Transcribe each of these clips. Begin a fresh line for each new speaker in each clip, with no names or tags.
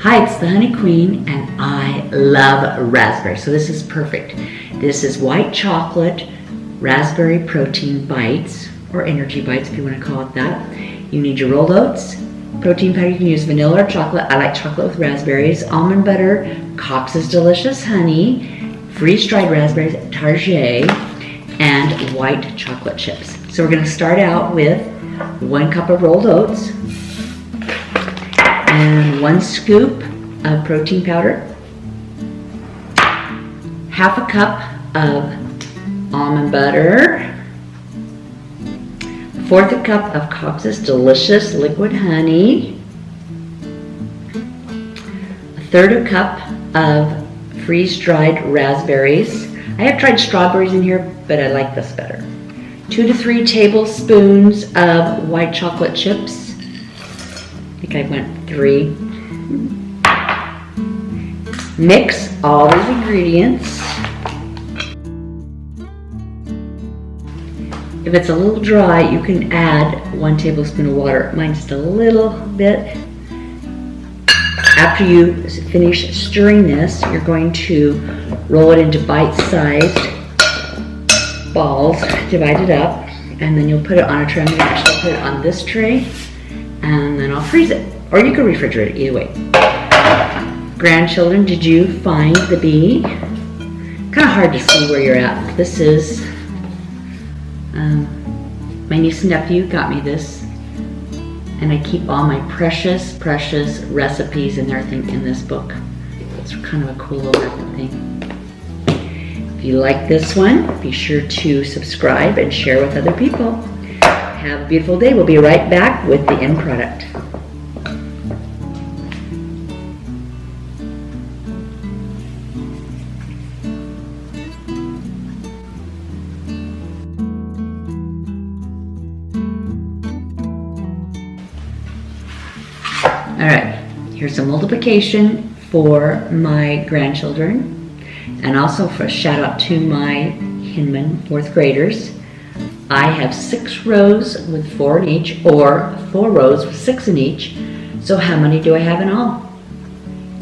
Hi, it's the Honey Queen, and I love raspberry, so this is perfect. This is white chocolate raspberry protein bites, or energy bites if you want to call it that. You need your rolled oats, protein powder. You can use vanilla or chocolate. I like chocolate with raspberries, almond butter, Cox's Delicious Honey, freeze-dried raspberries, Target, and white chocolate chips. So we're going to start out with 1 cup of rolled oats, and 1 scoop of protein powder, half a cup of almond butter, 1/4 cup of Cox's Delicious Liquid Honey, 1/3 cup of freeze-dried raspberries. I have tried strawberries in here, but I like this better. 2 to 3 tablespoons of white chocolate chips. I think I went 3. Mix all these ingredients. If it's a little dry, you can add 1 tablespoon of water. Mine's just a little bit. After you finish stirring this, you're going to roll it into bite-sized balls, divide it up, and then you'll put it on a tray. I'm going to actually put it on this tray, and then I'll freeze it. Or you can refrigerate it, either way. Grandchildren, did you find the bee? Kind of hard to see where you're at. This is, my niece and nephew got me this, and I keep all my precious recipes and everything in this book. It's kind of a cool little thing. If you like this one, be sure to subscribe and share with other people. Have a beautiful day. We'll be right back with the end product. All right, here's a multiplication for my grandchildren, and also for a shout out to my Hinman 4th graders. I have 6 rows with 4 in each, or 4 rows with 6 in each. So how many do I have in all?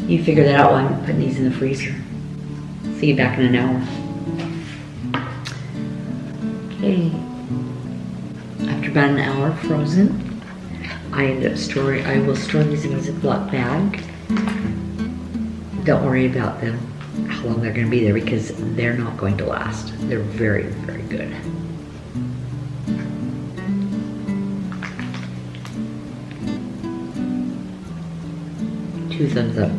You figure that out while I'm putting these in the freezer. See you back in an hour. Okay, after about an hour frozen, I will store these in a Ziploc bag. Don't worry about them, how long they're going to be there, because they're not going to last. They're very, very good. Two thumbs up.